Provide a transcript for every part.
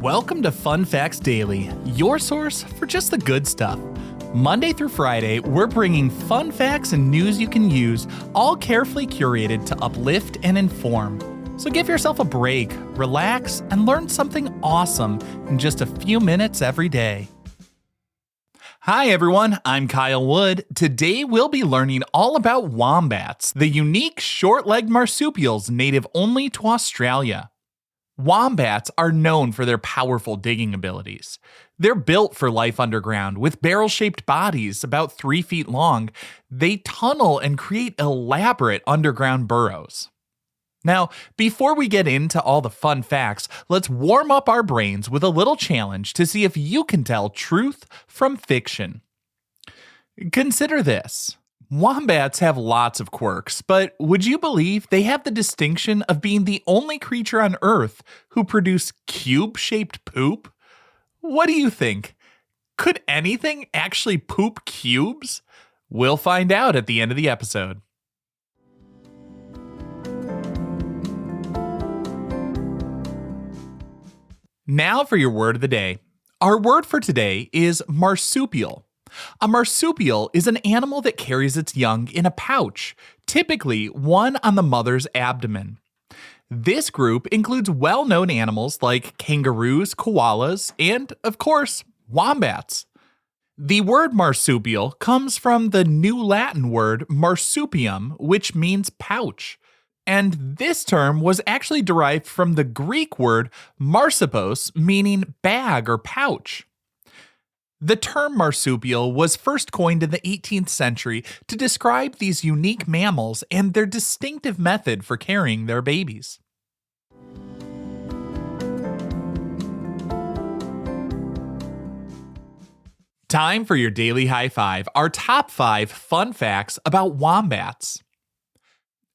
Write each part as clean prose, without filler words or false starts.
Welcome to Fun Facts Daily, your source for just the good stuff. Monday through Friday, we're bringing fun facts and news you can use, all carefully curated to uplift and inform. So give yourself a break, relax, and learn something awesome in just a few minutes every day. Hi everyone, I'm Kyle Wood. Today we'll be learning all about wombats, the unique short-legged marsupials native only to Australia. Wombats are known for their powerful digging abilities. They're built for life underground with barrel-shaped bodies about 3 feet long. They tunnel and create elaborate underground burrows. Now, before we get into all the fun facts, let's warm up our brains with a little challenge to see if you can tell truth from fiction. Consider this. Wombats have lots of quirks, but would you believe they have the distinction of being the only creature on Earth who produce cube-shaped poop? What do you think? Could anything actually poop cubes? We'll find out at the end of the episode. Now for your word of the day. Our word for today is marsupial. A marsupial is an animal that carries its young in a pouch, typically one on the mother's abdomen. This group includes well-known animals like kangaroos, koalas, and, of course, wombats. The word marsupial comes from the New Latin word marsupium, which means pouch. And this term was actually derived from the Greek word marsupos, meaning bag or pouch. The term marsupial was first coined in the 18th century to describe these unique mammals and their distinctive method for carrying their babies. Time for your daily high five, our top 5 fun facts about wombats.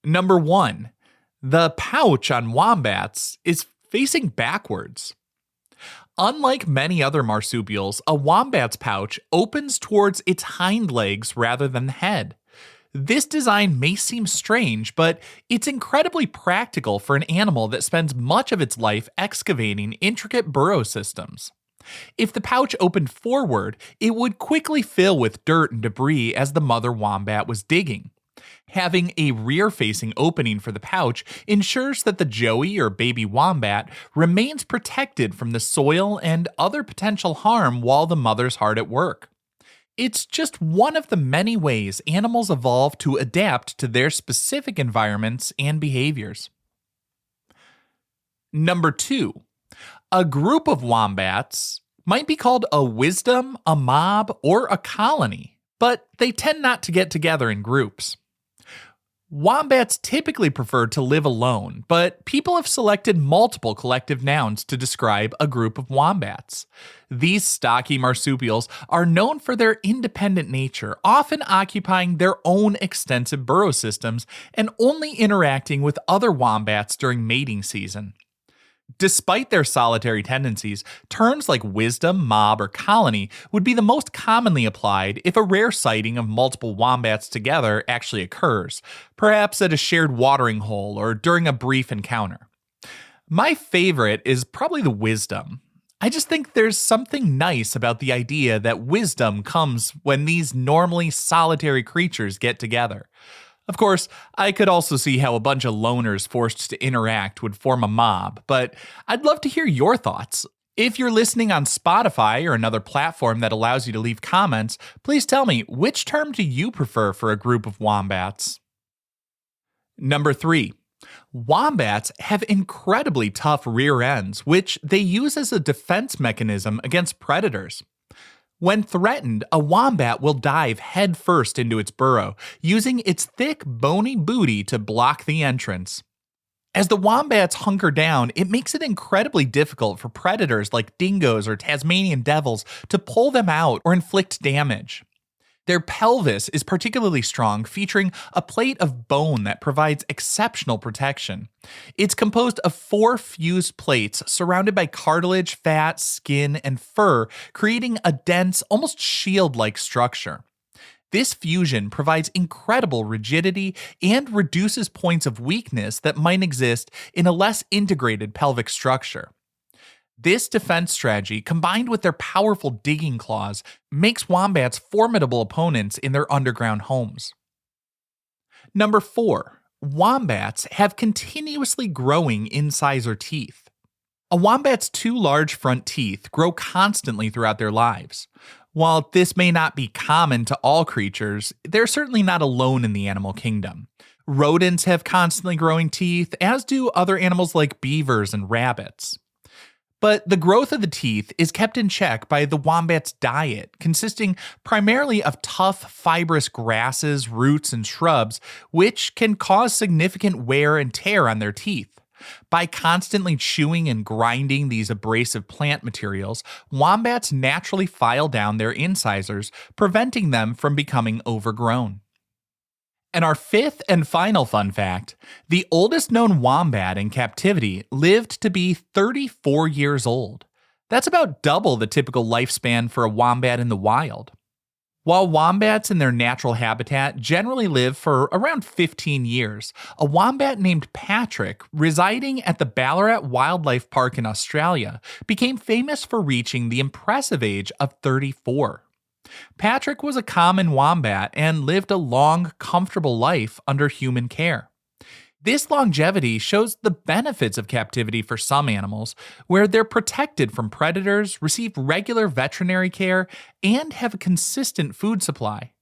Number 1, the pouch on wombats is facing backwards. Unlike many other marsupials, a wombat's pouch opens towards its hind legs rather than the head. This design may seem strange, but it's incredibly practical for an animal that spends much of its life excavating intricate burrow systems. If the pouch opened forward, it would quickly fill with dirt and debris as the mother wombat was digging. Having a rear-facing opening for the pouch ensures that the joey or baby wombat remains protected from the soil and other potential harm while the mother's hard at work. It's just one of the many ways animals evolve to adapt to their specific environments and behaviors. Number 2, a group of wombats might be called a wisdom, a mob, or a colony, but they tend not to get together in groups. Wombats typically prefer to live alone, but people have selected multiple collective nouns to describe a group of wombats. These stocky marsupials are known for their independent nature, often occupying their own extensive burrow systems and only interacting with other wombats during mating season. Despite their solitary tendencies, terms like wisdom, mob, or colony would be the most commonly applied if a rare sighting of multiple wombats together actually occurs, perhaps at a shared watering hole or during a brief encounter. My favorite is probably the wisdom. I just think there's something nice about the idea that wisdom comes when these normally solitary creatures get together. Of course, I could also see how a bunch of loners forced to interact would form a mob, but I'd love to hear your thoughts. If you're listening on Spotify or another platform that allows you to leave comments, please tell me, which term do you prefer for a group of wombats? Number 3. Wombats have incredibly tough rear ends, which they use as a defense mechanism against predators. When threatened, a wombat will dive headfirst into its burrow, using its thick, bony booty to block the entrance. As the wombats hunker down, it makes it incredibly difficult for predators like dingoes or Tasmanian devils to pull them out or inflict damage. Their pelvis is particularly strong, featuring a plate of bone that provides exceptional protection. It's composed of 4 fused plates surrounded by cartilage, fat, skin, and fur, creating a dense, almost shield-like structure. This fusion provides incredible rigidity and reduces points of weakness that might exist in a less integrated pelvic structure. This defense strategy, combined with their powerful digging claws, makes wombats formidable opponents in their underground homes. Number 4. Wombats have continuously growing incisor teeth. A wombat's 2 large front teeth grow constantly throughout their lives. While this may not be common to all creatures, they're certainly not alone in the animal kingdom. Rodents have constantly growing teeth, as do other animals like beavers and rabbits. But the growth of the teeth is kept in check by the wombat's diet, consisting primarily of tough, fibrous grasses, roots, and shrubs, which can cause significant wear and tear on their teeth. By constantly chewing and grinding these abrasive plant materials, wombats naturally file down their incisors, preventing them from becoming overgrown. And our 5th and final fun fact, the oldest known wombat in captivity lived to be 34 years old. That's about double the typical lifespan for a wombat in the wild. While wombats in their natural habitat generally live for around 15 years, a wombat named Patrick, residing at the Ballarat Wildlife Park in Australia, became famous for reaching the impressive age of 34. Patrick was a common wombat and lived a long, comfortable life under human care. This longevity shows the benefits of captivity for some animals, where they're protected from predators, receive regular veterinary care, and have a consistent food supply.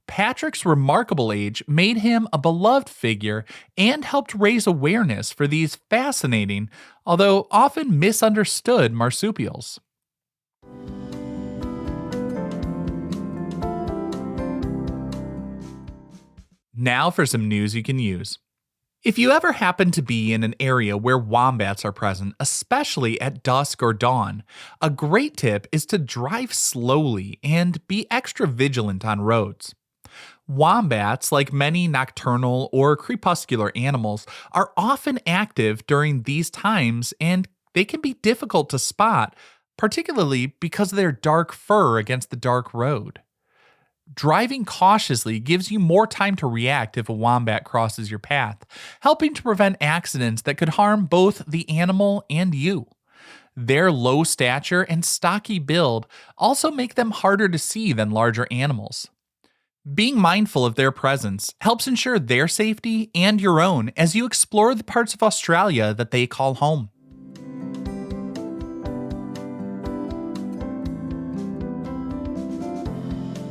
Patrick's remarkable age made him a beloved figure and helped raise awareness for these fascinating, although often misunderstood marsupials. Now for some news you can use. If you ever happen to be in an area where wombats are present, especially at dusk or dawn, a great tip is to drive slowly and be extra vigilant on roads. Wombats, like many nocturnal or crepuscular animals, are often active during these times, and they can be difficult to spot, particularly because of their dark fur against the dark road. Driving cautiously gives you more time to react if a wombat crosses your path, helping to prevent accidents that could harm both the animal and you. Their low stature and stocky build also make them harder to see than larger animals. Being mindful of their presence helps ensure their safety and your own as you explore the parts of Australia that they call home.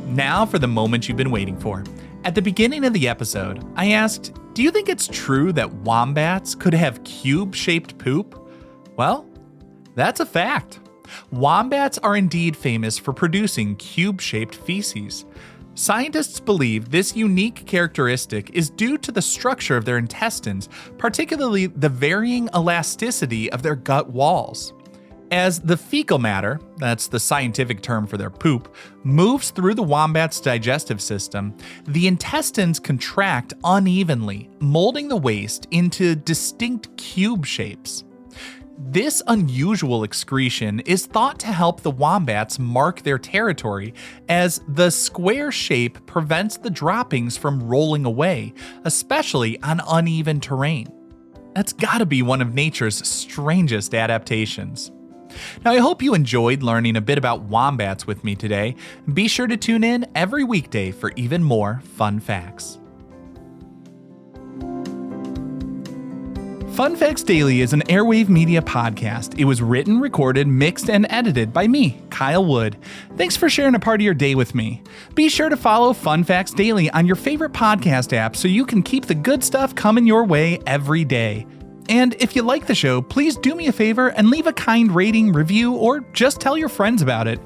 Now for the moment you've been waiting for. At the beginning of the episode, I asked, do you think it's true that wombats could have cube-shaped poop? Well, that's a fact. Wombats are indeed famous for producing cube-shaped feces. Scientists believe this unique characteristic is due to the structure of their intestines, particularly the varying elasticity of their gut walls. As the fecal matter, that's the scientific term for their poop, moves through the wombat's digestive system, the intestines contract unevenly, molding the waste into distinct cube shapes. This unusual excretion is thought to help the wombats mark their territory, as the square shape prevents the droppings from rolling away, especially on uneven terrain. That's gotta be one of nature's strangest adaptations. Now, I hope you enjoyed learning a bit about wombats with me today. Be sure to tune in every weekday for even more fun facts. Fun Facts Daily is an Airwave Media podcast. It was written, recorded, mixed, and edited by me, Kyle Wood. Thanks for sharing a part of your day with me. Be sure to follow Fun Facts Daily on your favorite podcast app so you can keep the good stuff coming your way every day. And if you like the show, please do me a favor and leave a kind rating, review, or just tell your friends about it.